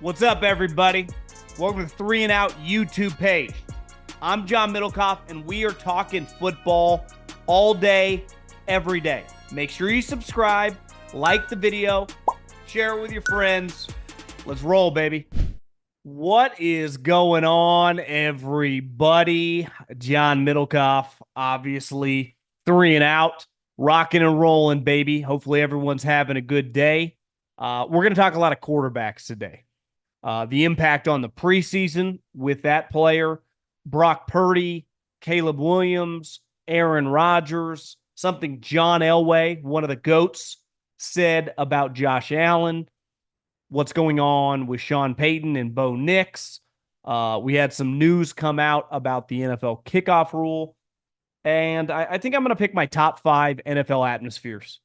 What's up, everybody? Welcome to the 3 and Out YouTube page. I'm John Middlekauff, and we are talking football all day, every day. Make sure you subscribe, like the video, share it with your friends. Let's roll, baby. What is going on, everybody? John Middlekauff, obviously, 3 and Out, rocking and rolling, baby. Hopefully everyone's having a good day. We're going to talk a lot of quarterbacks today. The impact on the preseason with that player, Brock Purdy, Caleb Williams, Aaron Rodgers, something John Elway, one of the GOATs, said about Josh Allen, what's going on with Sean Payton and Bo Nix. We had some news come out about the NFL kickoff rule, and I think I'm going to pick my top 5 NFL atmospheres.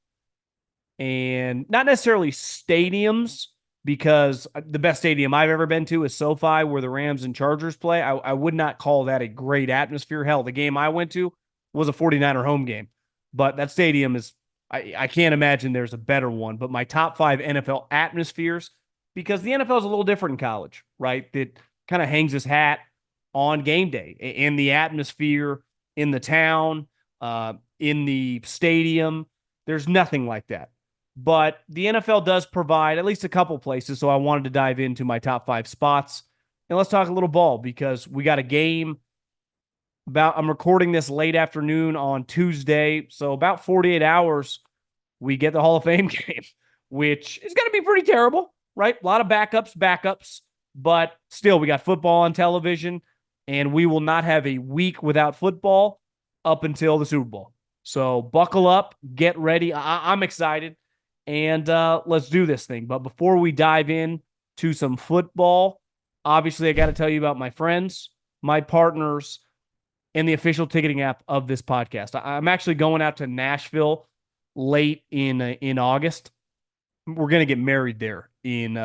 And not necessarily stadiums, because the best stadium I've ever been to is SoFi, where the Rams and Chargers play. I would not call that a great atmosphere. Hell, the game I went to was a 49er home game. But that stadium is, I can't imagine there's a better one. But my top 5 NFL atmospheres, because the NFL is a little different in college, right? It kind of hangs its hat on game day, in the atmosphere, in the town, in the stadium. There's nothing like that. But the NFL does provide at least a couple places, so I wanted to dive into my top 5 spots. And let's talk a little ball, because we got a game I'm recording this late afternoon on Tuesday, so about 48 hours, we get the Hall of Fame game, which is going to be pretty terrible, right? A lot of backups, but still, we got football on television, and we will not have a week without football up until the Super Bowl. So buckle up, get ready. I'm excited. And let's do this thing. But before we dive in to some football, obviously I got to tell you about my friends, my partners, and the official ticketing app of this podcast. I'm actually going out to Nashville late in August. We're going to get married there in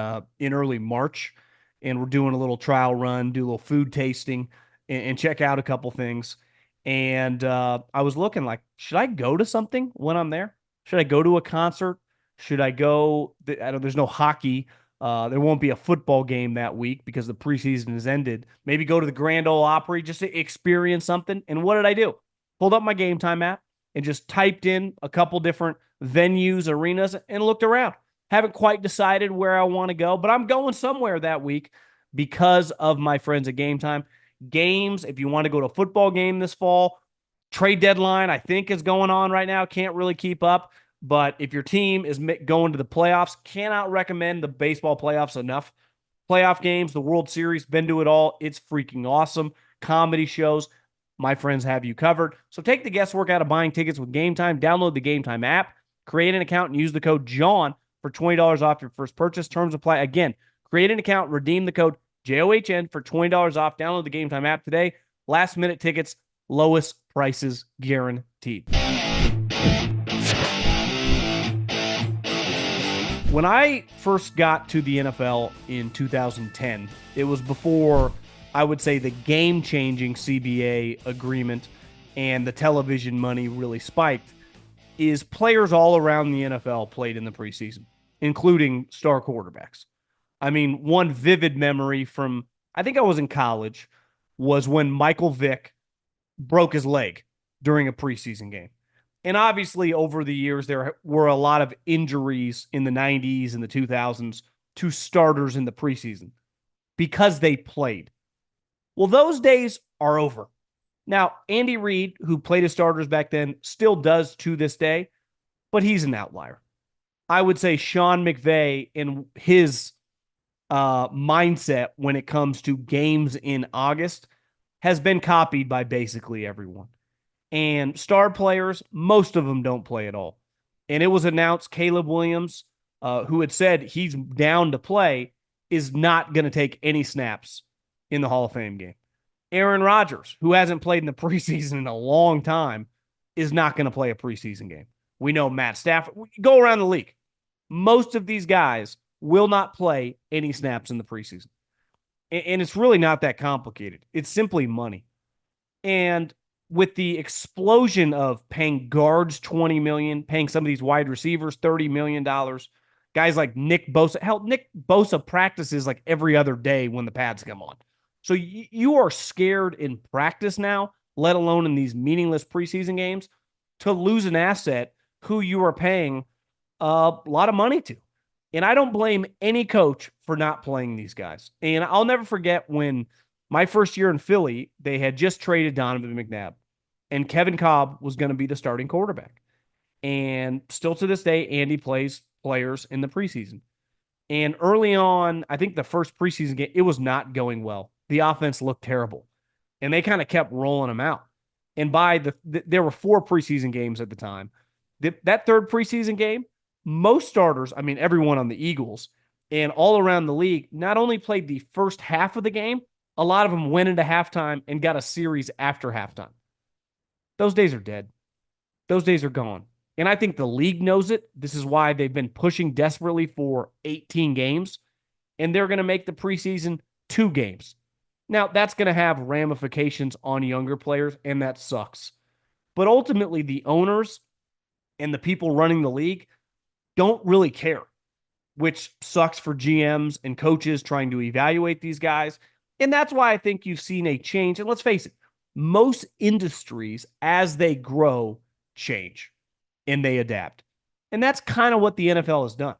early March, and we're doing a little trial run, do a little food tasting, and check out a couple things. And I was looking like, should I go to something when I'm there? Should I go to a concert? Should I go? There's no hockey. There won't be a football game that week because the preseason has ended. Maybe go to the Grand Ole Opry just to experience something. And what did I do? Pulled up my Game Time app and just typed in a couple different venues, arenas, and looked around. Haven't quite decided where I want to go, but I'm going somewhere that week because of my friends at Game Time. Games, if you want to go to a football game this fall, trade deadline, I think, is going on right now. Can't really keep up. But if your team is going to the playoffs, cannot recommend the baseball playoffs enough. Playoff games, the World Series, been to it all. It's freaking awesome. Comedy shows, my friends have you covered. So take the guesswork out of buying tickets with Game Time. Download the Game Time app, create an account, and use the code JOHN for $20 off your first purchase. Terms apply. Again, create an account, redeem the code JOHN for $20 off. Download the Game Time app today. Last minute tickets, lowest prices guaranteed. When I first got to the NFL in 2010, it was before, I would say, the game-changing CBA agreement and the television money really spiked, is players all around the NFL played in the preseason, including star quarterbacks. I mean, one vivid memory from, I think I was in college, was when Michael Vick broke his leg during a preseason game. And obviously, over the years, there were a lot of injuries in the 90s and the 2000s to starters in the preseason because they played. Well, those days are over. Now, Andy Reid, who played his starters back then, still does to this day, but he's an outlier. I would say Sean McVay and his mindset when it comes to games in August has been copied by basically everyone. And star players, most of them don't play at all. And it was announced Caleb Williams, who had said he's down to play, is not going to take any snaps in the Hall of Fame game. Aaron Rodgers, who hasn't played in the preseason in a long time, is not going to play a preseason game. We know Matt Stafford. Go around the league. Most of these guys will not play any snaps in the preseason. And it's really not that complicated. It's simply money. And with the explosion of paying guards $20 million, paying some of these wide receivers $30 million, Guys like Nick Bosa. Hell, Nick Bosa practices like every other day when the pads come on. So you are scared in practice now, let alone in these meaningless preseason games, to lose an asset who you are paying a lot of money to. And I don't blame any coach for not playing these guys. And I'll never forget when my first year in Philly, they had just traded Donovan McNabb, and Kevin Kolb was going to be the starting quarterback. And still to this day, Andy plays players in the preseason. And early on, I think the first preseason game, it was not going well. The offense looked terrible. And they kind of kept rolling them out. And there were 4 preseason games at the time. That third preseason game, most starters, I mean, everyone on the Eagles and all around the league, not only played the first half of the game, a lot of them went into halftime and got a series after halftime. Those days are dead. Those days are gone. And I think the league knows it. This is why they've been pushing desperately for 18 games. And they're going to make the preseason 2 games. Now, that's going to have ramifications on younger players, and that sucks. But ultimately, the owners and the people running the league don't really care, which sucks for GMs and coaches trying to evaluate these guys. And that's why I think you've seen a change. And let's face it, most industries, as they grow, change and they adapt. And that's kind of what the NFL has done.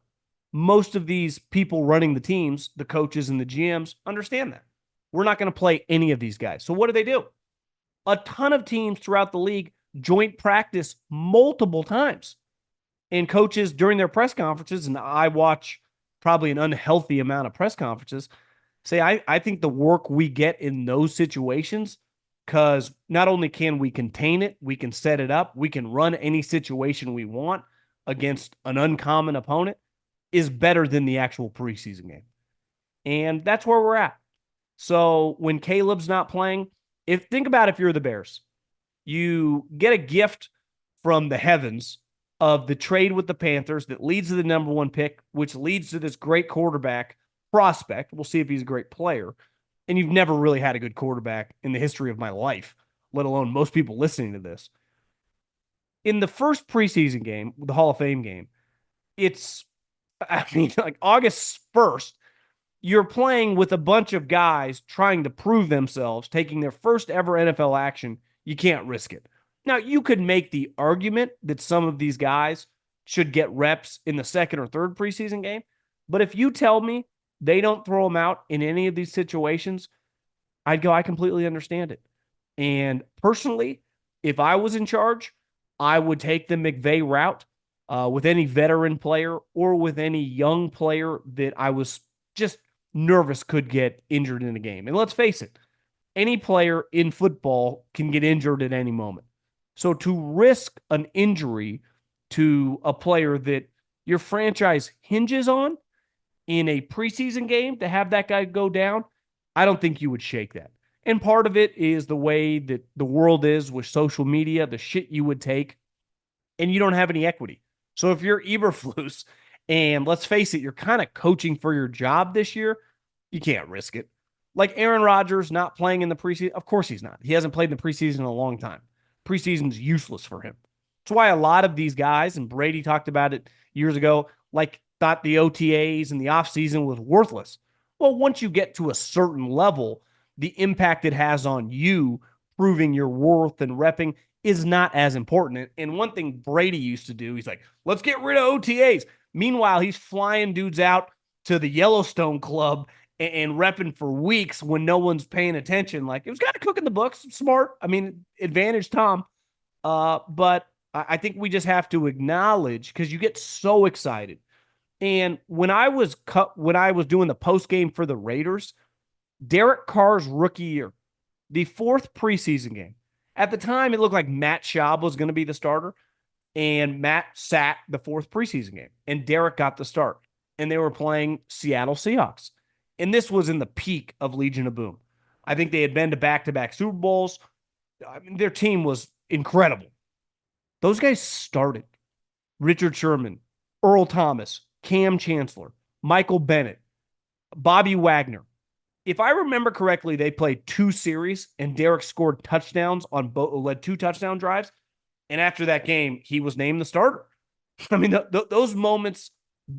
Most of these people running the teams, the coaches and the GMs, understand that. We're not going to play any of these guys. So what do? A ton of teams throughout the league joint practice multiple times. And coaches during their press conferences, and I watch probably an unhealthy amount of press conferences, say, I think the work we get in those situations, because not only can we contain it, we can set it up, we can run any situation we want against an uncommon opponent, is better than the actual preseason game. And that's where we're at. So when Caleb's not playing, think about if you're the Bears, you get a gift from the heavens of the trade with the Panthers that leads to the number 1 pick, which leads to this great quarterback prospect. We'll see if he's a great player. And you've never really had a good quarterback in the history of my life, let alone most people listening to this. In the first preseason game, the Hall of Fame game, like August 1st, you're playing with a bunch of guys trying to prove themselves, taking their first ever NFL action. You can't risk it. Now, you could make the argument that some of these guys should get reps in the second or third preseason game. But if you tell me they don't throw them out in any of these situations, I'd go, I completely understand it. And personally, if I was in charge, I would take the McVay route with any veteran player or with any young player that I was just nervous could get injured in a game. And let's face it, any player in football can get injured at any moment. So to risk an injury to a player that your franchise hinges on in a preseason game, to have that guy go down, I don't think you would shake that. And part of it is the way that the world is with social media, the shit you would take, and you don't have any equity. So if you're Eberflus, and let's face it, you're kind of coaching for your job this year, you can't risk it. Like Aaron Rodgers not playing in the preseason, of course he's not. He hasn't played in the preseason in a long time. Preseason's useless for him. That's why a lot of these guys, and Brady talked about it years ago, like thought the OTAs and the offseason was worthless. Well, once you get to a certain level, the impact it has on you proving your worth and repping is not as important. And one thing Brady used to do, he's like, let's get rid of OTAs. Meanwhile, he's flying dudes out to the Yellowstone Club and repping for weeks when no one's paying attention. Like, it was kind of cooking the books. Smart. I mean, advantage Tom. But I think we just have to acknowledge, because you get so excited. And when I was doing the post game for the Raiders, Derek Carr's rookie year, the 4th preseason game, at the time it looked like Matt Schaub was going to be the starter, and Matt sat the 4th preseason game, and Derek got the start, and they were playing Seattle Seahawks. And this was in the peak of Legion of Boom. I think they had been to back-to-back Super Bowls. I mean, their team was incredible. Those guys started. Richard Sherman, Earl Thomas, Cam Chancellor, Michael Bennett, Bobby Wagner. If I remember correctly, they played 2 series, and Derek scored touchdowns on led 2 touchdown drives. And after that game, he was named the starter. I mean, those moments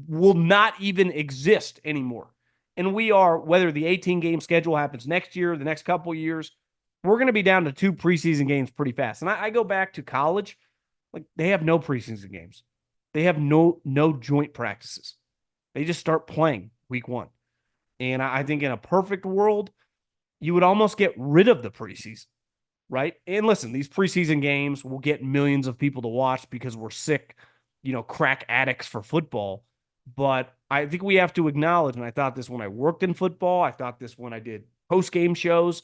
will not even exist anymore. And we are, whether the 18-game schedule happens next year, the next couple of years, we're going to be down to 2 preseason games pretty fast. And I go back to college, like they have no preseason games. They have no joint practices. They just start playing week 1. And I think in a perfect world, you would almost get rid of the preseason, right? And listen, these preseason games will get millions of people to watch because we're sick, crack addicts for football. But I think we have to acknowledge, and I thought this when I worked in football, I thought this when I did post-game shows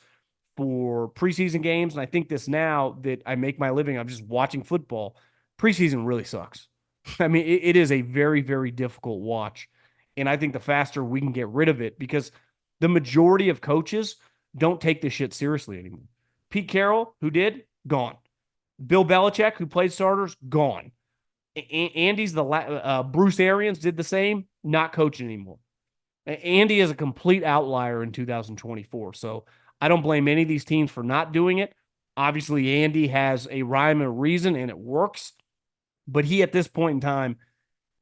for preseason games, and I think this now that I make my living, I'm just watching football. Preseason really sucks. I mean, it is a very, very difficult watch. And I think the faster we can get rid of it, because the majority of coaches don't take this shit seriously anymore. Pete Carroll, who did, gone. Bill Belichick, who played starters, gone. Andy's Bruce Arians did the same, not coaching anymore. Andy is a complete outlier in 2024. So I don't blame any of these teams for not doing it. Obviously, Andy has a rhyme and a reason, and it works. But he, at this point in time,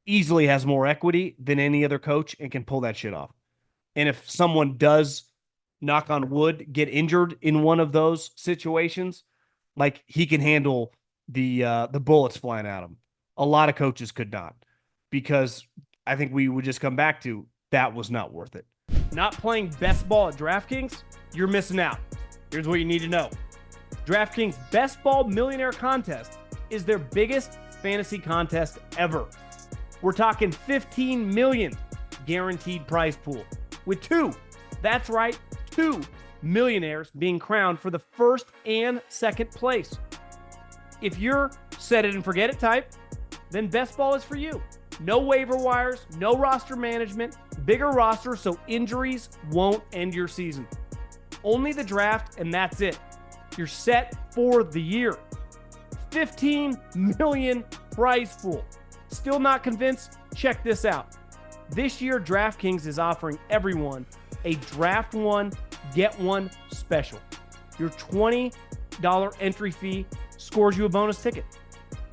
easily has more equity than any other coach and can pull that shit off. And if someone does, knock on wood, get injured in one of those situations, like he can handle the bullets flying at him. A lot of coaches could not, because I think we would just come back to that was not worth it. Not playing best ball at DraftKings? You're missing out. Here's what you need to know. DraftKings Best Ball Millionaire Contest is their biggest fantasy contest ever. We're talking 15 million guaranteed prize pool with 2 millionaires being crowned for the first and second place. If you're set it and forget it type, then Best Ball is for you. No waiver wires, no roster management, bigger roster so injuries won't end your season. Only the draft, and that's it. You're set for the year. 15 million prize pool. Still not convinced? Check this out. This year, DraftKings is offering everyone a Draft One, Get One special. Your $20 entry fee scores you a bonus ticket.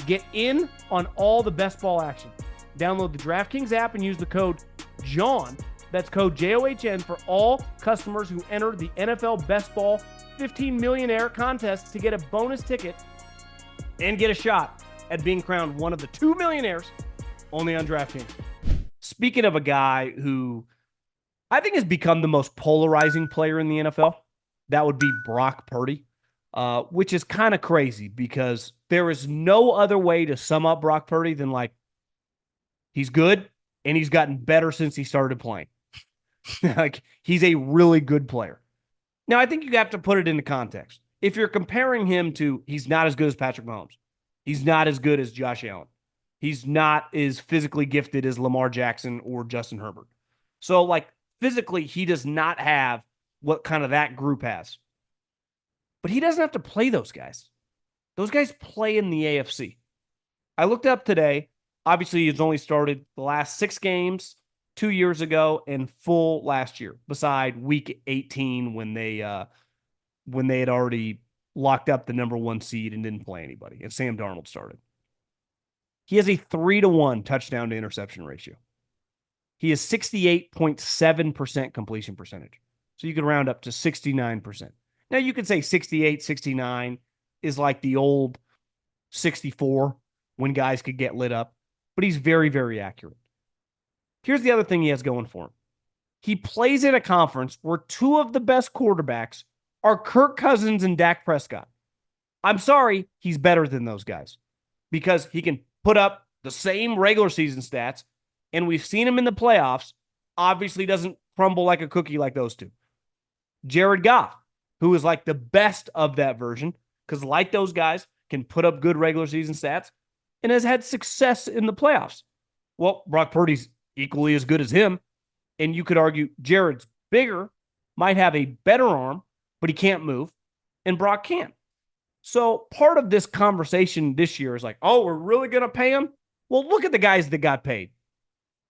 Get in on all the best ball action. Download the DraftKings app and use the code JOHN. That's code JOHN for all customers who enter the NFL Best Ball 15 Millionaire contest to get a bonus ticket and get a shot at being crowned one of the 2 millionaires only on DraftKings. Speaking of a guy who I think has become the most polarizing player in the NFL, that would be Brock Purdy, which is kind of crazy because there is no other way to sum up Brock Purdy than like, he's good and he's gotten better since he started playing. Like, he's a really good player. Now, I think you have to put it into context. If you're comparing him to, he's not as good as Patrick Mahomes. He's not as good as Josh Allen. He's not as physically gifted as Lamar Jackson or Justin Herbert. So, like, physically, he does not have what kind of that group has. But he doesn't have to play those guys. Those guys play in the AFC. I looked up today. Obviously, he's only started the last 6 games 2 years ago and full last year, beside week 18 when they had already locked up the number 1 seed and didn't play anybody, and Sam Darnold started. He has a 3-to-1 touchdown to interception ratio. He is 68.7% completion percentage. So you could round up to 69%. Now you could say 68, 69 is like the old 64 when guys could get lit up, but he's very, very accurate. Here's the other thing he has going for him. He plays in a conference where 2 of the best quarterbacks are Kirk Cousins and Dak Prescott. I'm sorry, he's better than those guys because he can put up the same regular season stats, and we've seen him in the playoffs, obviously doesn't crumble like a cookie like those 2. Jared Goff, who is like the best of that version, because like those guys, can put up good regular season stats and has had success in the playoffs. Well, Brock Purdy's equally as good as him, and you could argue Jared's bigger, might have a better arm, but he can't move, and Brock can't. So part of this conversation this year is like, oh, we're really going to pay him? Well, look at the guys that got paid.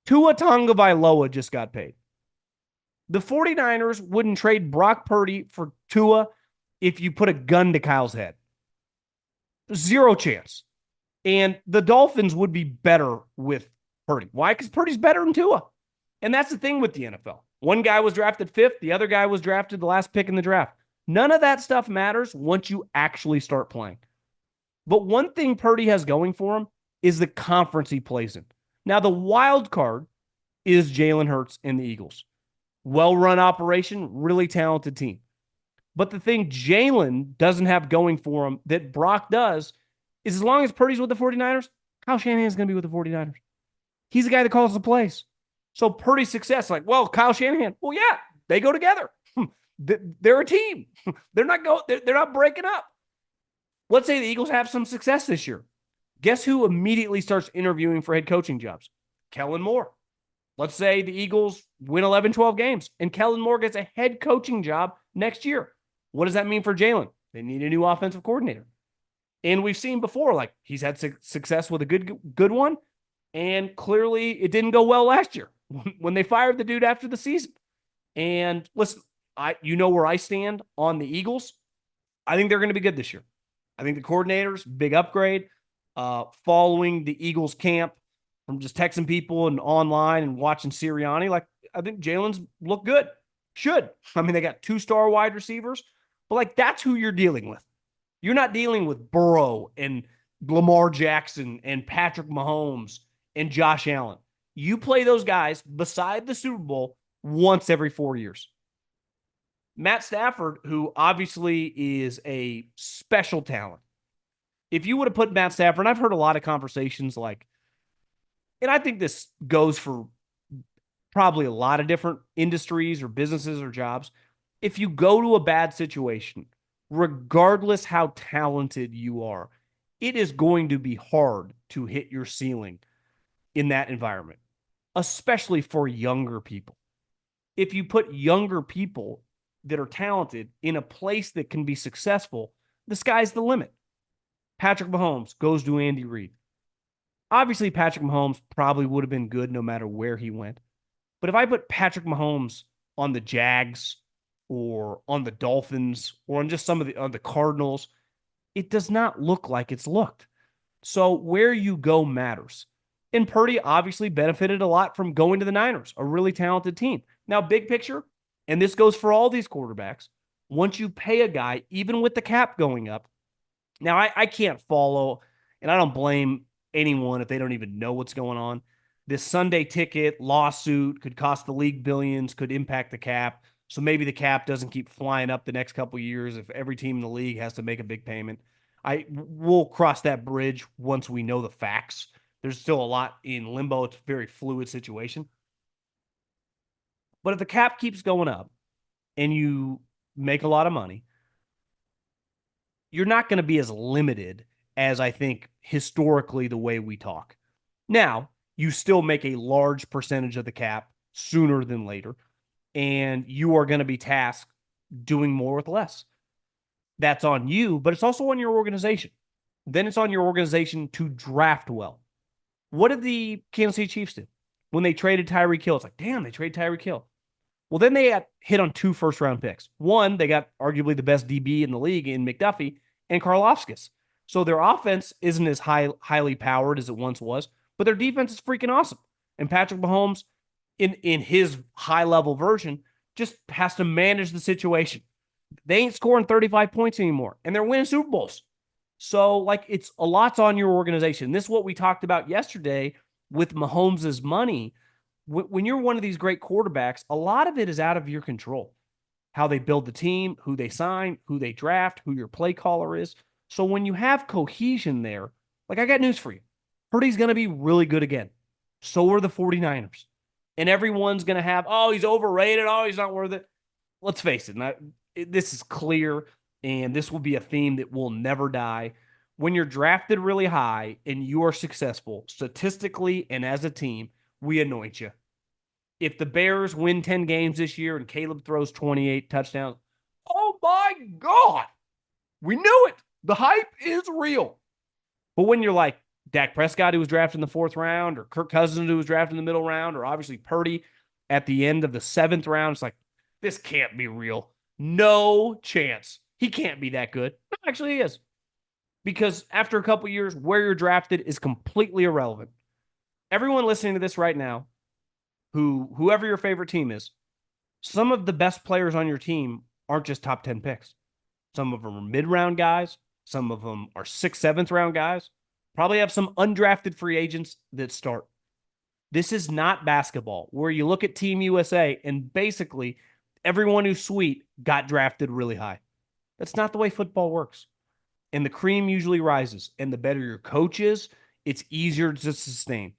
Tua Tagovailoa just got paid. The 49ers wouldn't trade Brock Purdy for Tua if you put a gun to Kyle's head. 0 chance. And the Dolphins would be better with Purdy. Why? Because Purdy's better than Tua. And that's the thing with the NFL. One guy was drafted 5th. The other guy was drafted the last pick in the draft. None of that stuff matters once you actually start playing. But one thing Purdy has going for him is the conference he plays in. Now, the wild card is Jalen Hurts and the Eagles. Well-run operation, really talented team. But the thing Jalen doesn't have going for him that Brock does is as long as Purdy's with the 49ers, Kyle Shanahan's going to be with the 49ers. He's the guy that calls the plays. So Purdy's success, like, well, Kyle Shanahan, well, yeah, they go together. They're a team. They're not breaking up. Let's say the Eagles have some success this year. Guess who immediately starts interviewing for head coaching jobs? Kellen Moore. Let's say the Eagles win 11, 12 games, and Kellen Moore gets a head coaching job next year. What does that mean for Jalen? They need a new offensive coordinator. And we've seen before, like, he's had success with a good one, and clearly it didn't go well last year when they fired the dude after the season. And listen, you know where I stand on the Eagles. I think they're going to be good this year. I think the coordinators, big upgrade. Following the Eagles camp from just texting people and online and watching Sirianni, like, I think Jalen's look good. Should. I mean, they got 2-star wide receivers, but like, that's who you're dealing with. You're not dealing with Burrow and Lamar Jackson and Patrick Mahomes and Josh Allen. You play those guys beside the Super Bowl once every 4 years. Matt Stafford, who obviously is a special talent. If you would have put Matt Stafford, and I've heard a lot of conversations like, and I think this goes for probably a lot of different industries or businesses or jobs. If you go to a bad situation, regardless how talented you are, it is going to be hard to hit your ceiling in that environment, especially for younger people. If you put younger people that are talented in a place that can be successful, the sky's the limit. Patrick Mahomes goes to Andy Reid. Obviously, Patrick Mahomes probably would have been good no matter where he went. But if I put Patrick Mahomes on the Jags or on the Dolphins or on just some of the Cardinals, it does not look like it's looked. So where you go matters. And Purdy obviously benefited a lot from going to the Niners, a really talented team. Now, big picture, and this goes for all these quarterbacks, once you pay a guy, even with the cap going up, now I can't follow, and I don't blame anyone if they don't even know what's going on. This Sunday ticket lawsuit could cost the league billions, could impact the cap. So maybe the cap doesn't keep flying up the next couple of years if every team in the league has to make a big payment. We'll cross that bridge once we know the facts. There's still a lot in limbo. It's a very fluid situation. But if the cap keeps going up and you make a lot of money, you're not going to be as limited as I think historically the way we talk. Now, you still make a large percentage of the cap sooner than later, and you are going to be tasked doing more with less. That's on you, but it's also on your organization. Then it's on your organization to draft well. What did the Kansas City Chiefs do? When they traded Tyreek Hill, it's like, damn, they traded Tyreek Hill. Well, then they got hit on 2 first-round picks. One, they got arguably the best DB in the league in McDuffie and Karlaftis. So their offense isn't as highly powered as it once was, but their defense is freaking awesome. And Patrick Mahomes, in his high-level version, just has to manage the situation. They ain't scoring 35 points anymore, and they're winning Super Bowls. So, like, it's a lot's on your organization. This is what we talked about yesterday with Mahomes' money. When you're one of these great quarterbacks, a lot of it is out of your control. How they build the team, who they sign, who they draft, who your play caller is. So when you have cohesion there, like, I got news for you. Purdy's going to be really good again. So are the 49ers. And everyone's going to have, oh, he's overrated. Oh, he's not worth it. Let's face it. This is clear, and this will be a theme that will never die. When you're drafted really high and you are successful, statistically and as a team, we anoint you. If the Bears win 10 games this year and Caleb throws 28 touchdowns, oh my God, we knew it. The hype is real. But when you're like Dak Prescott, who was drafted in the 4th round, or Kirk Cousins, who was drafted in the middle round, or obviously Purdy at the end of the 7th round, it's like, this can't be real. No chance. He can't be that good. No, actually, he is. Because after a couple years, where you're drafted is completely irrelevant. everyone listening to this right now, whoever your favorite team is, some of the best players on your team aren't just top 10 picks. Some of them are mid-round guys. Some of them are 6th, 7th round guys. Probably have some undrafted free agents that start. This is not basketball where you look at Team USA and basically everyone who's sweet got drafted really high. That's not the way football works. And the cream usually rises. And the better your coach is, it's easier to sustain.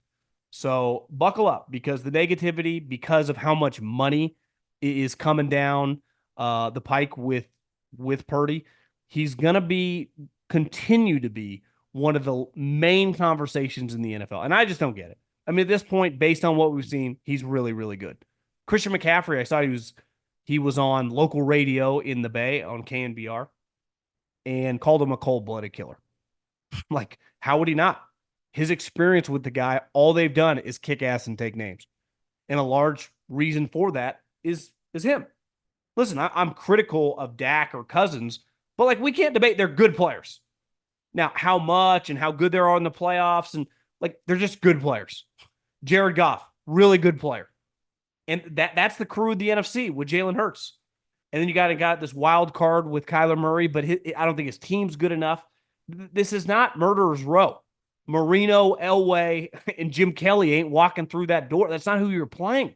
So buckle up because the negativity, because of how much money is coming down the pike with Purdy, he's going to continue to be one of the main conversations in the NFL. And I just don't get it. I mean, at this point, based on what we've seen, he's really, really good. Christian McCaffrey, I saw he was on local radio in the Bay on KNBR and called him a cold-blooded killer. Like, how would he not? His experience with the guy, all they've done is kick ass and take names. And a large reason for that is him. Listen, I'm critical of Dak or Cousins, but like we can't debate they're good players. Now, how much and how good they are in the playoffs, and like they're just good players. Jared Goff, really good player. And that's the crew of the NFC with Jalen Hurts. And then you got this wild card with Kyler Murray, but I don't think his team's good enough. This is not murderer's row. Marino, Elway, and Jim Kelly ain't walking through that door. That's not who you're playing.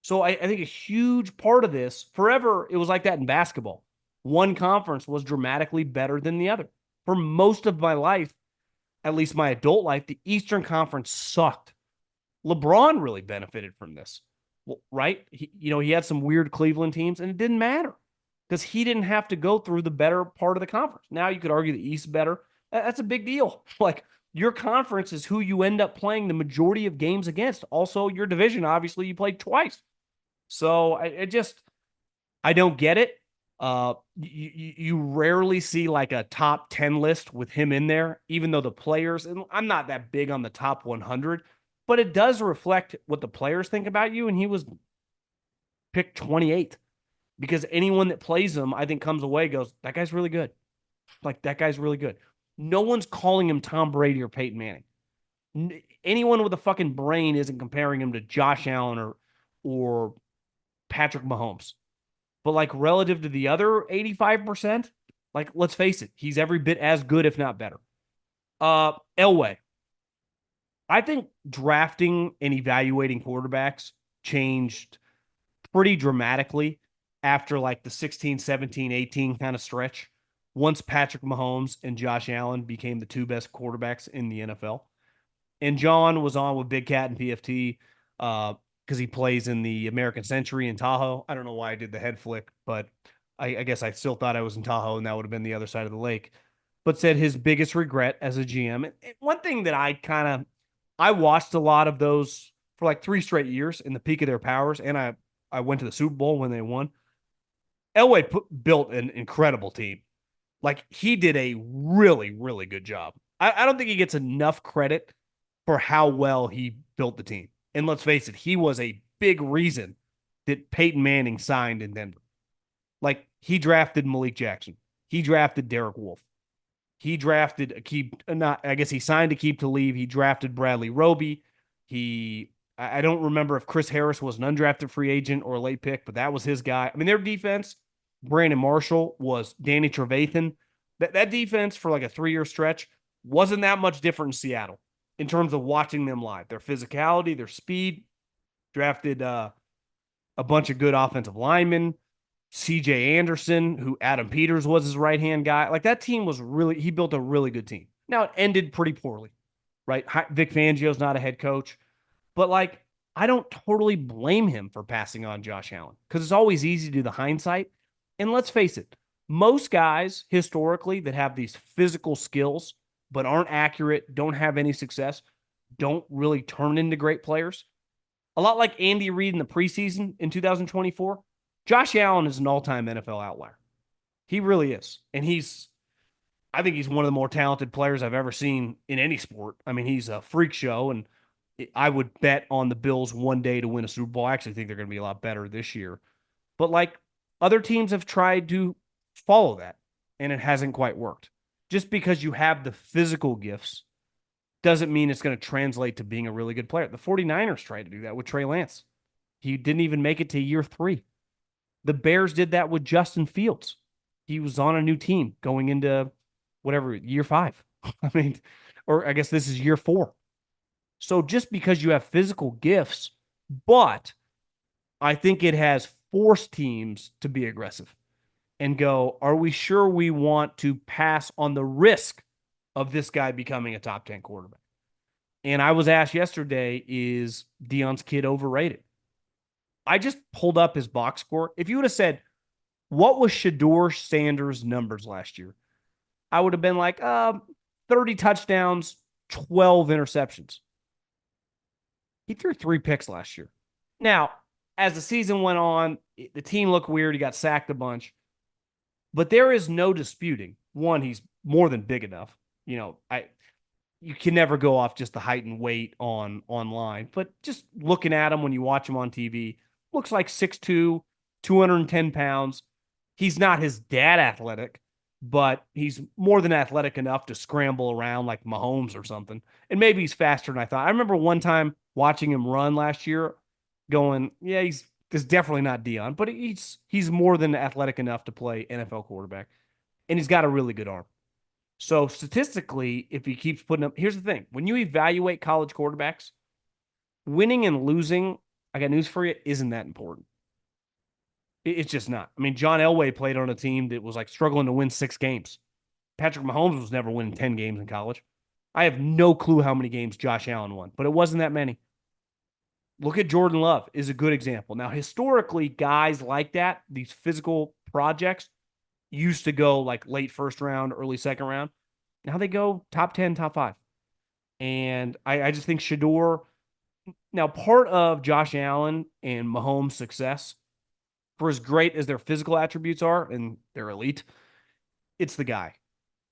So I think a huge part of this, forever, it was like that in basketball. One conference was dramatically better than the other. For most of my life, at least my adult life, the Eastern Conference sucked. LeBron really benefited from this, right? He had some weird Cleveland teams, and it didn't matter because he didn't have to go through the better part of the conference. Now you could argue the East better. That's a big deal. Like, your conference is who you end up playing the majority of games against. Also, your division, obviously, you played twice. So I don't get it. You rarely see like a top 10 list with him in there, even though the players, and I'm not that big on the top 100, but it does reflect what the players think about you. And he was picked 28 because anyone that plays him, I think comes away, goes, that guy's really good. Like, that guy's really good. No one's calling him Tom Brady or Peyton Manning. Anyone with a fucking brain isn't comparing him to Josh Allen or Patrick Mahomes. But like relative to the other 85%, like let's face it, he's every bit as good, if not better. Elway. I think drafting and evaluating quarterbacks changed pretty dramatically after like the 16, 17, 18 kind of stretch. Once Patrick Mahomes and Josh Allen became the two best quarterbacks in the NFL. And John was on with Big Cat and PFT because he plays in the American Century in Tahoe. I don't know why I did the head flick, but I guess I still thought I was in Tahoe and that would have been the other side of the lake. But said his biggest regret as a GM. And one thing that I watched a lot of those for like 3 straight years in the peak of their powers, and I went to the Super Bowl when they won. Elway built an incredible team. Like, he did a really, really good job. I don't think he gets enough credit for how well he built the team. And let's face it, he was a big reason that Peyton Manning signed in Denver. Like, he drafted Malik Jackson. He drafted Derek Wolfe. He drafted he signed Aqib Talib. He drafted Bradley Roby. I don't remember if Chris Harris was an undrafted free agent or a late pick, but that was his guy. I mean, their defense, Brandon Marshall was Danny Trevathan. That defense for like a 3-year stretch wasn't that much different in Seattle in terms of watching them live. Their physicality, their speed, drafted a bunch of good offensive linemen. CJ Anderson, who Adam Peters was his right-hand guy. Like, that team he built a really good team. Now, it ended pretty poorly, right? Vic Fangio's not a head coach. But, like, I don't totally blame him for passing on Josh Allen because it's always easy to do the hindsight. And let's face it, most guys historically that have these physical skills but aren't accurate, don't have any success, don't really turn into great players. A lot like Andy Reid in the preseason in 2024. Josh Allen is an all-time NFL outlier. He really is. And I think he's one of the more talented players I've ever seen in any sport. I mean, he's a freak show, and I would bet on the Bills one day to win a Super Bowl. I actually think they're going to be a lot better this year. But like, other teams have tried to follow that, and it hasn't quite worked. Just because you have the physical gifts doesn't mean it's going to translate to being a really good player. The 49ers tried to do that with Trey Lance. He didn't even make it to year 3. The Bears did that with Justin Fields. He was on a new team going into whatever, year 5. I mean, or I guess this is year 4. So just because you have physical gifts, but I think it has forced teams to be aggressive and go, are we sure we want to pass on the risk of this guy becoming a top 10 quarterback? And I was asked yesterday, is Deion's kid overrated? I just pulled up his box score. If you would have said, what was Shedeur Sanders' numbers last year? I would have been like, 30 touchdowns, 12 interceptions. He threw 3 picks last year. Now, as the season went on, the team looked weird. He got sacked a bunch. But there is no disputing. One, he's more than big enough. You can never go off just the height and weight online. But just looking at him when you watch him on TV, looks like 6'2", 210 pounds. He's not his dad athletic, but he's more than athletic enough to scramble around like Mahomes or something. And maybe he's faster than I thought. I remember one time watching him run last year going, yeah, he's definitely not Deion, but he's more than athletic enough to play NFL quarterback. And he's got a really good arm. So statistically, if he keeps putting up, here's the thing. When you evaluate college quarterbacks, winning and losing, I got news for you, isn't that important. It's just not. I mean, John Elway played on a team that was like struggling to win 6 games. Patrick Mahomes was never winning 10 games in college. I have no clue how many games Josh Allen won, but it wasn't that many. Look at Jordan Love is a good example. Now, historically, guys like that, these physical projects, used to go like late first round, early second round. Now they go top 10, top 5. And I just think Shedeur, now part of Josh Allen and Mahomes' success, for as great as their physical attributes are, and they're elite, it's the guy.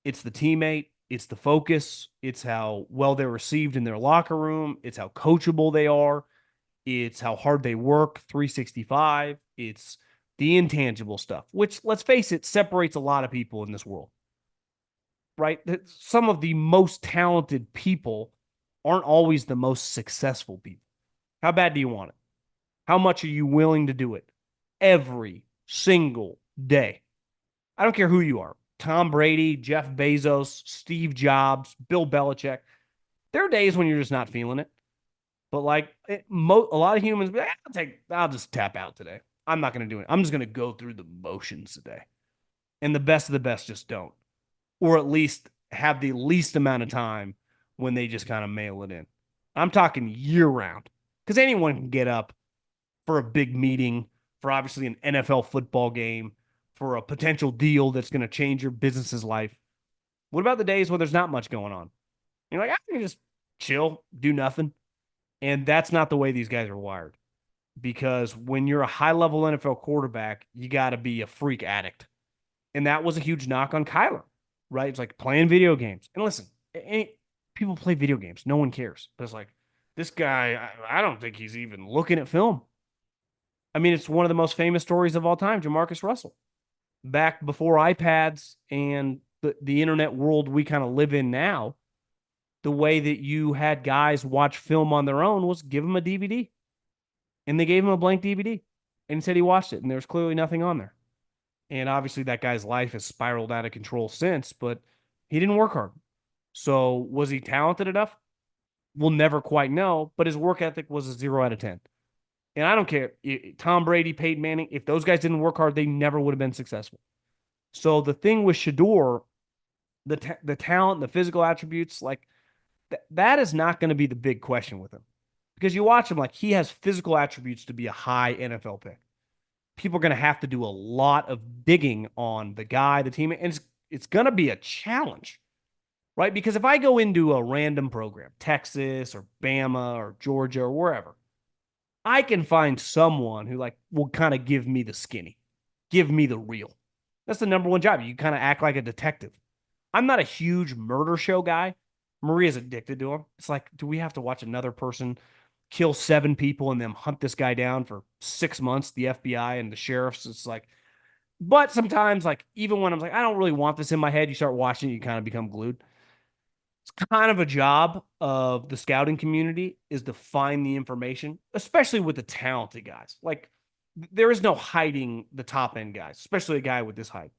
It's the teammate. It's the focus. It's how well they're received in their locker room. It's how coachable they are. It's how hard they work, 365. It's the intangible stuff, which, let's face it, separates a lot of people in this world, right? Some of the most talented people aren't always the most successful people. How bad do you want it? How much are you willing to do it every single day? I don't care who you are. Tom Brady, Jeff Bezos, Steve Jobs, Bill Belichick. There are days when you're just not feeling it. But like a lot of humans, I'll just tap out today. I'm not going to do it. I'm just going to go through the motions today. And the best of the best just don't. Or at least have the least amount of time when they just kind of mail it in. I'm talking year round. Because anyone can get up for a big meeting, for obviously an NFL football game, for a potential deal that's going to change your business's life. What about the days where there's not much going on? You're like, I can just chill, do nothing. And that's not the way these guys are wired. Because when you're a high-level NFL quarterback, you got to be a freak addict. And that was a huge knock on Kyler, right? It's like playing video games. And listen, people play video games. No one cares. But it's like, this guy, I don't think he's even looking at film. I mean, it's one of the most famous stories of all time, Jamarcus Russell. Back before iPads and the internet world we kind of live in now, the way that you had guys watch film on their own was give them a DVD. And they gave him a blank DVD. And he said he watched it, and there's clearly nothing on there. And obviously that guy's life has spiraled out of control since, but he didn't work hard. So was he talented enough? We'll never quite know, but his work ethic was a 0 out of 10. And I don't care. Tom Brady, Peyton Manning, if those guys didn't work hard, they never would have been successful. So the thing with Shedeur, the talent, the physical attributes, like that is not going to be the big question with him. Because you watch him, like he has physical attributes to be a high NFL pick. People are going to have to do a lot of digging on the guy, the team, and it's going to be a challenge, right? Because if I go into a random program, Texas or Bama or Georgia or wherever, I can find someone who like will kind of give me the skinny, give me the real. That's the number one job. You kind of act like a detective. I'm not a huge murder show guy. Maria's addicted to him. It's like, do we have to watch another person kill 7 people and then hunt this guy down for 6 months, the FBI and the sheriffs? It's like, but sometimes, like, even when I'm like, I don't really want this in my head, you start watching it, you kind of become glued. kind of a job of the scouting community is to find the information, especially with the talented guys. Like there is no hiding the top end guys, especially a guy with this height.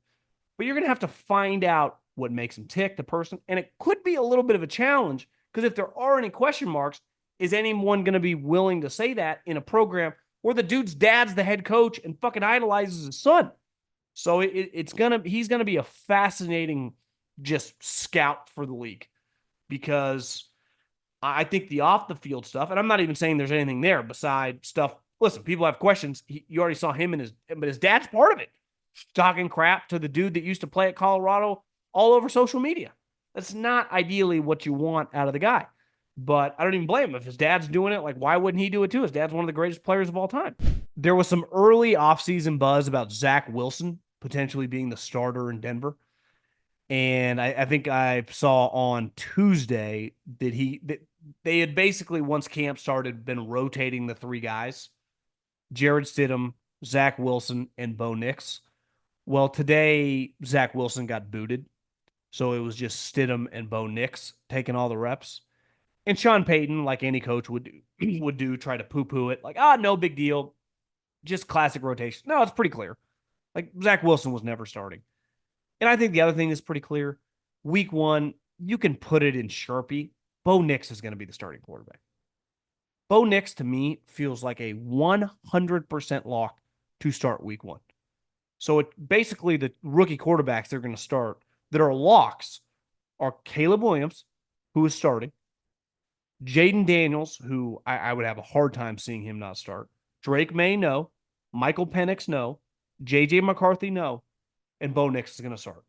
But you're going to have to find out what makes him tick, the person. And it could be a little bit of a challenge because if there are any question marks, is anyone going to be willing to say that in a program where the dude's dad's the head coach and fucking idolizes his son? So he's going to be a fascinating just scout for the league because I think the off the field stuff, and I'm not even saying there's anything there beside stuff. Listen, people have questions. You already saw him but his dad's part of it, talking crap to the dude that used to play at Colorado all over social media. That's not ideally what you want out of the guy. But I don't even blame him. If his dad's doing it, like, why wouldn't he do it too? His dad's one of the greatest players of all time. There was some early offseason buzz about Zach Wilson potentially being the starter in Denver. And I think I saw on Tuesday that they had basically, once camp started, been rotating the three guys, Jarrett Stidham, Zach Wilson, and Bo Nix. Well, today, Zach Wilson got booted. So it was just Stidham and Bo Nix taking all the reps. And Sean Payton, like any coach would do, try to poo-poo it. Like, no big deal. Just classic rotation. No, it's pretty clear. Like, Zach Wilson was never starting. And I think the other thing is pretty clear. Week 1, you can put it in Sharpie. Bo Nix is going to be the starting quarterback. Bo Nix, to me, feels like a 100% lock to start week 1. So it basically the rookie quarterbacks they're going to start that are locks are Caleb Williams, who is starting, Jayden Daniels, who I would have a hard time seeing him not start, Drake May, no, Michael Penix, no, J.J. McCarthy, no, and Bo Nix is going to start.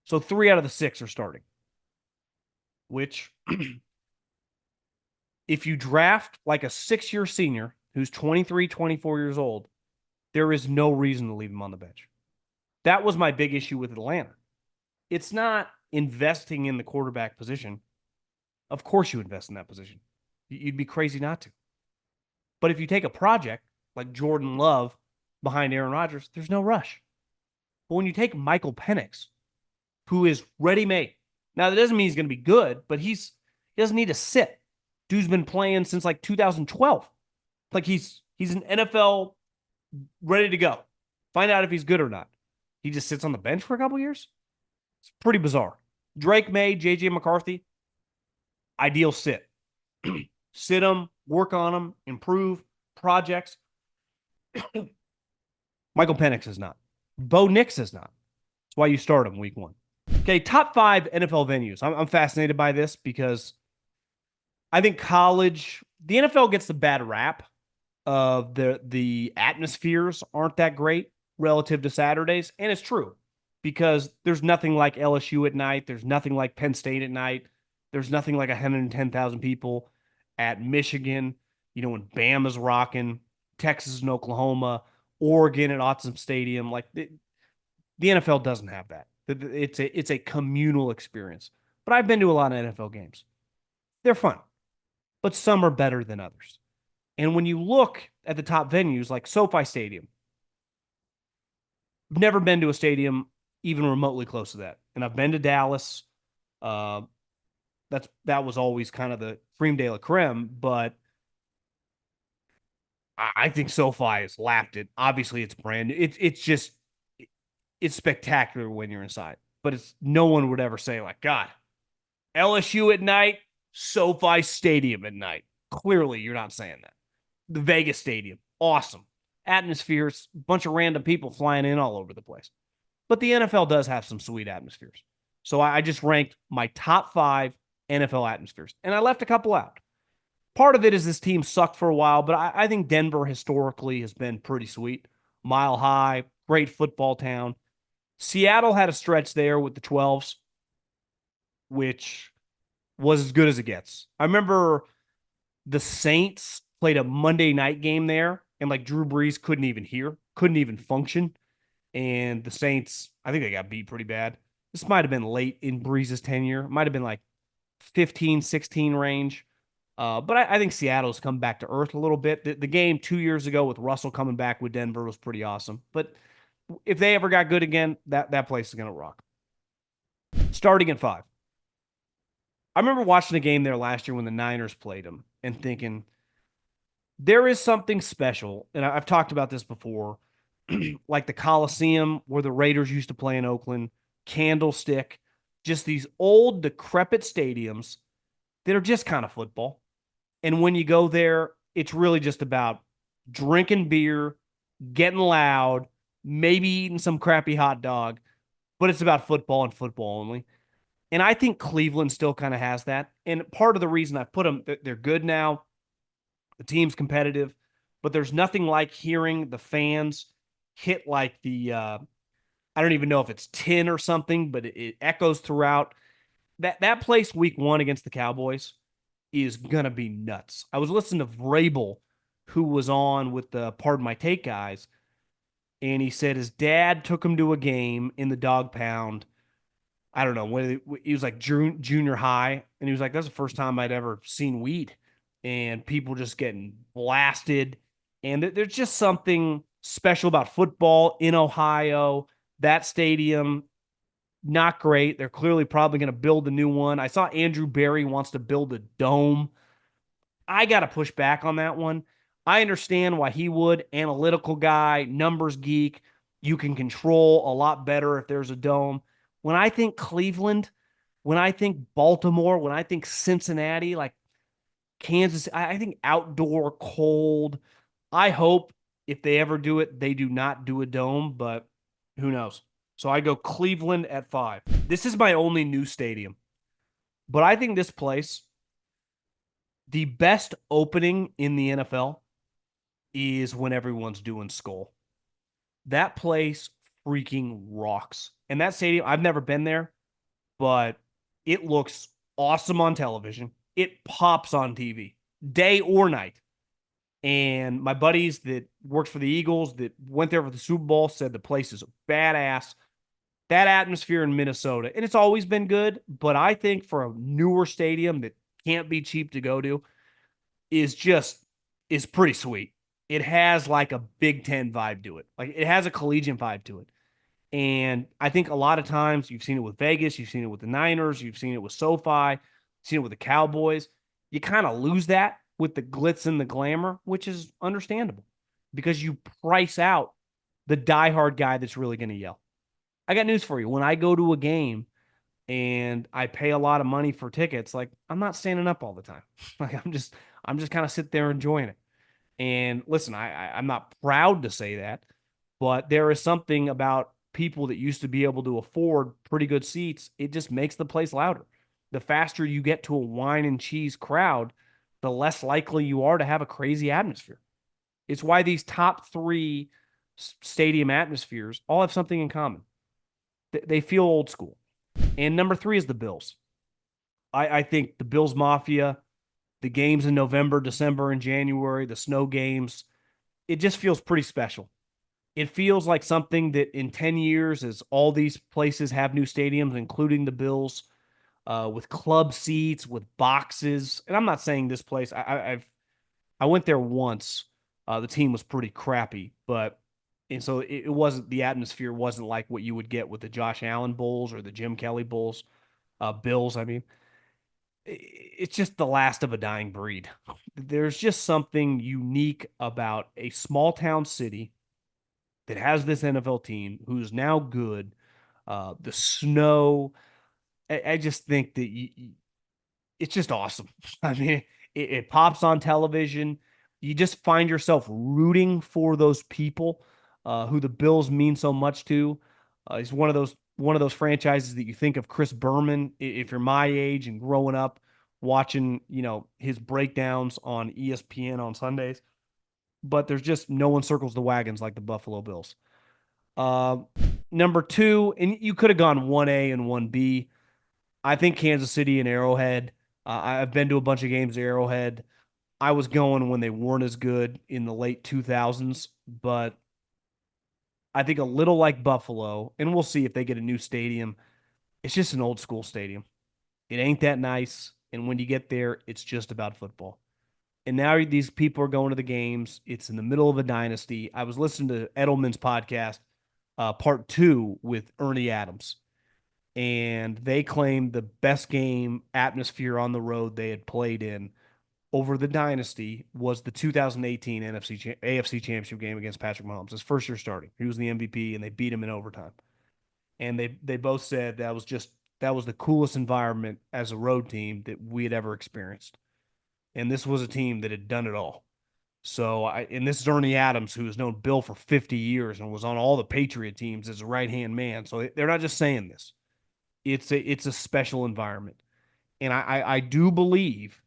So 3 out of the 6 are starting, which if you draft like a 6-year senior who's 23, 24 years old, there is no reason to leave him on the bench. That was my big issue with Atlanta. It's not investing in the quarterback position. Of course you invest in that position. You'd be crazy not to. But if you take a project like Jordan Love behind Aaron Rodgers, there's no rush. But when you take Michael Penix, who is ready-made, now that doesn't mean he's going to be good, but he doesn't need to sit. Dude's been playing since like 2012. Like he's an NFL ready to go. Find out if he's good or not. He just sits on the bench for a couple years. It's pretty bizarre. Drake May, J.J. McCarthy, ideal sit. Sit them, work on them, improve projects. Michael Penix is not. Bo Nix is not. That's why you start him week 1. Okay, top 5 NFL venues. I'm fascinated by this because I think the NFL gets the bad rap of the atmospheres aren't that great relative to Saturdays, and it's true because there's nothing like LSU at night. There's nothing like Penn State at night. There's nothing like 110,000 people at Michigan, when Bama's rocking, Texas and Oklahoma, Oregon at Autzen Stadium. Like the NFL doesn't have that. It's a communal experience. But I've been to a lot of NFL games. They're fun, but some are better than others. And when you look at the top venues like SoFi Stadium, I've never been to a stadium even remotely close to that. And I've been to Dallas. That was always kind of the creme de la creme, but I think SoFi has lapped it. Obviously, it's brand new. It's spectacular when you're inside, but no one would ever say like, God, LSU at night, SoFi Stadium at night. Clearly, you're not saying that. The Vegas Stadium, awesome. Atmospheres, a bunch of random people flying in all over the place. But the NFL does have some sweet atmospheres. So I just ranked my top 5 NFL atmospheres, and I left a couple out. Part of it is this team sucked for a while, but I think Denver historically has been pretty sweet. Mile High, great football town. Seattle had a stretch there with the 12s, which was as good as it gets. I remember the Saints played a Monday night game there, and like Drew Brees couldn't even function. And the Saints, I think they got beat pretty bad. This might have been late in Brees' tenure. Might have been like 15, 16 range. But I think Seattle's come back to earth a little bit. The game 2 years ago with Russell coming back with Denver was pretty awesome. But if they ever got good again, that place is going to rock. Starting at 5. I remember watching a game there last year when the Niners played them and thinking there is something special. And I've talked about this before, like the Coliseum where the Raiders used to play in Oakland, Candlestick, just these old, decrepit stadiums that are just kind of football. And when you go there, it's really just about drinking beer, getting loud, maybe eating some crappy hot dog, but it's about football and football only. And I think Cleveland still kind of has that. And part of the reason I put them, they're good now. The team's competitive, but there's nothing like hearing the fans hit like I don't even know if it's 10 or something, but it echoes throughout. That place week 1 against the Cowboys is going to be nuts. I was listening to Vrabel, who was on with the Pardon My Take guys, and he said his dad took him to a game in the dog pound. I don't know, when he was like junior high, and he was like, that's the first time I'd ever seen weed and people just getting blasted. And there's just something special about football in Ohio. That stadium, not great. They're clearly probably going to build a new one. I saw Andrew Berry wants to build a dome. I got to push back on that one. I understand why he would. Analytical guy, numbers geek. You can control a lot better if there's a dome. When I think Cleveland, when I think Baltimore, when I think Cincinnati, like Kansas, I think outdoor, cold. I hope if they ever do it, they do not do a dome, but who knows? So I go Cleveland at 5. This is my only new stadium, but I think this place, the best opening in the NFL is when everyone's doing Skull. That place freaking rocks. And that stadium, I've never been there, but it looks awesome on television. It pops on TV, day or night. And my buddies that worked for the Eagles that went there for the Super Bowl said the place is badass. That atmosphere in Minnesota, and it's always been good, but I think for a newer stadium that can't be cheap to go to is pretty sweet. It has like a Big Ten vibe to it. Like it has a collegiate vibe to it. And I think a lot of times you've seen it with Vegas, you've seen it with the Niners, you've seen it with SoFi, seen it with the Cowboys. You kind of lose that with the glitz and the glamour, which is understandable because you price out the diehard guy that's really going to yell. I got news for you. When I go to a game and I pay a lot of money for tickets, like I'm not standing up all the time. Like I'm just kind of sit there enjoying it. And listen, I'm not proud to say that, but there is something about people that used to be able to afford pretty good seats. It just makes the place louder. The faster you get to a wine and cheese crowd, the less likely you are to have a crazy atmosphere. It's why these top 3 stadium atmospheres all have something in common. They feel old school. And number 3 is the Bills. I think the Bills Mafia, the games in November, December, and January, the snow games, it just feels pretty special. It feels like something that in 10 years, as all these places have new stadiums, including the Bills, with club seats, with boxes. And I'm not saying this place. I went there once. The team was pretty crappy, but and so it wasn't the atmosphere wasn't like what you would get with the Josh Allen Bulls or the Jim Kelly Bulls, Bills. I mean, it's just the last of a dying breed. There's just something unique about a small town city that has this NFL team who's now good. The snow, I just think that it's just awesome. I mean, it pops on television. You just find yourself rooting for those people who the Bills mean so much to. He's one of those franchises that you think of Chris Berman if you're my age and growing up watching, his breakdowns on ESPN on Sundays. But there's just no one circles the wagons like the Buffalo Bills. Uh, Number 2, and you could have gone 1A and 1B. I think Kansas City and Arrowhead. I've been to a bunch of games at Arrowhead. I was going when they weren't as good in the late 2000s, but I think a little like Buffalo, and we'll see if they get a new stadium. It's just an old school stadium. It ain't that nice, and when you get there, it's just about football. And now these people are going to the games. It's in the middle of a dynasty. I was listening to Edelman's podcast, part 2 with Ernie Adams. and they claimed the best game atmosphere on the road they had played in over the dynasty was the 2018 AFC Championship game against Patrick Mahomes, his first year starting. He was the MVP, and they beat him in overtime. And they both said that was the coolest environment as a road team that we had ever experienced. And this was a team that had done it all. And this is Ernie Adams, who has known Bill for 50 years and was on all the Patriot teams as a right hand man. So they're not just saying this. It's a special environment. And I do believe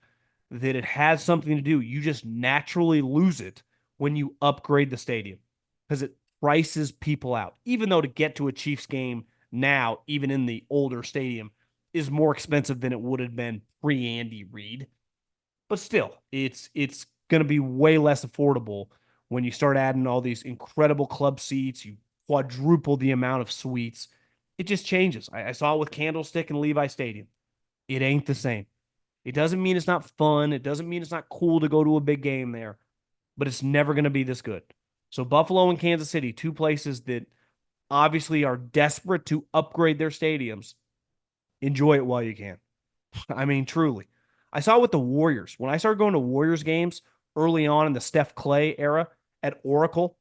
that it has something to do. You just naturally lose it when you upgrade the stadium because it prices people out. Even though to get to a Chiefs game now, even in the older stadium, is more expensive than it would have been pre Andy Reid. But still, it's going to be way less affordable when you start adding all these incredible club seats. You quadruple the amount of suites. It just changes. I saw it with Candlestick and Levi Stadium. It ain't the same. It doesn't mean it's not fun. It doesn't mean it's not cool to go to a big game there, but it's never going to be this good. So Buffalo and Kansas City, two places that obviously are desperate to upgrade their stadiums. Enjoy it while you can. I mean, truly. I saw it with the Warriors. When I started going to Warriors games early on in the Steph Clay era at Oracle,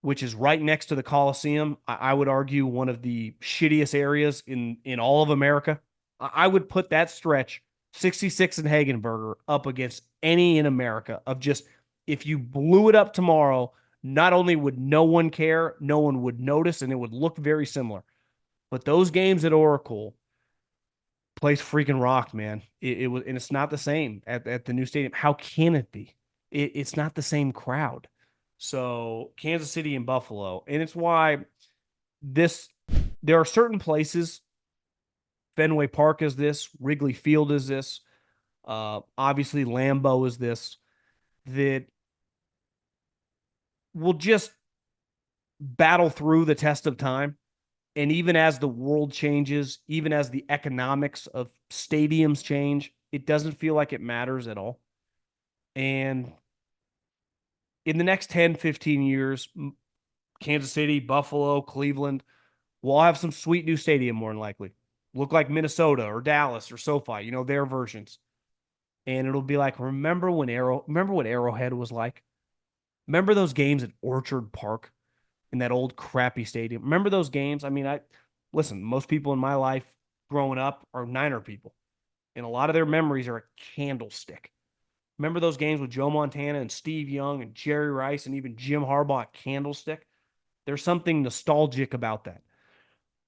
which is right next to the Coliseum, I would argue one of the shittiest areas in all of America. I would put that stretch 66 and Hagenberger up against any in America of just if you blew it up tomorrow, not only would no one care, no one would notice, and it would look very similar. But those games at Oracle, place freaking rocked, man. It was, and it's not the same at the new stadium. How can it be? It's not the same crowd. So Kansas City and Buffalo, and it's why this there are certain places. Fenway Park is this. Wrigley Field is this. Obviously, Lambeau is this. That will just battle through the test of time. And even as the world changes, even as the economics of stadiums change, it doesn't feel like it matters at all. And in the next 10, 15 years, Kansas City, Buffalo, Cleveland will have some sweet new stadium more than likely. Look like Minnesota or Dallas or SoFi, their versions. And it'll be like, remember what Arrowhead was like? Remember those games at Orchard Park in that old crappy stadium? Remember those games? I mean, listen, most people in my life growing up are Niner people. And a lot of their memories are a candlestick. Remember those games with Joe Montana and Steve Young and Jerry Rice and even Jim Harbaugh at Candlestick? There's something nostalgic about that.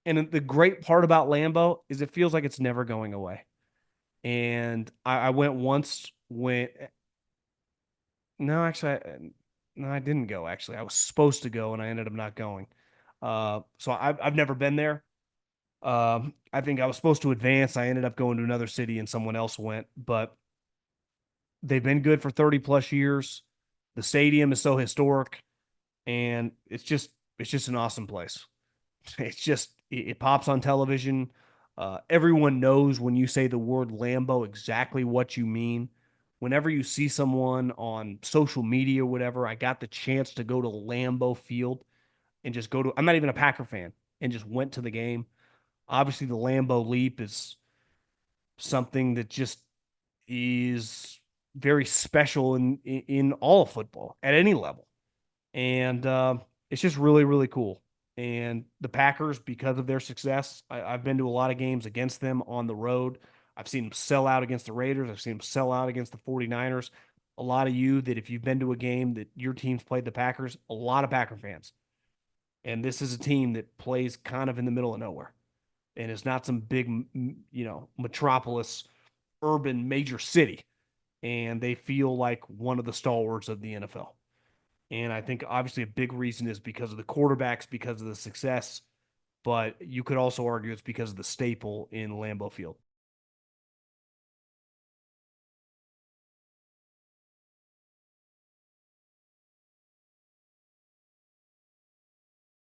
And the great part about Lambeau is it feels like it's never going away. And I went once when no, actually, no, I didn't go. Actually, I was supposed to go, and I ended up not going. So I've never been there. I think I was supposed to advance. I ended up going to another city, and someone else went. But they've been good for 30 plus years. The stadium is so historic, and it's just an awesome place. It pops on television. Everyone knows when you say the word Lambeau exactly what you mean. Whenever you see someone on social media or whatever, I got the chance to go to Lambeau Field and just go to, I'm not even a Packer fan, and just went to the game. Obviously, the Lambeau Leap is something that just is very special in all of football at any level. And it's just really, really cool. And the Packers, because of their success, I've been to a lot of games against them on the road. I've seen them sell out against the Raiders. I've seen them sell out against the 49ers. A lot of you that if you've been to a game that your team's played the Packers, a lot of Packer fans. And this is a team that plays kind of in the middle of nowhere. And it's not some big, metropolis, urban major city. And they feel like one of the stalwarts of the NFL. And I think obviously a big reason is because of the quarterbacks, because of the success, but you could also argue it's because of the staple in Lambeau Field.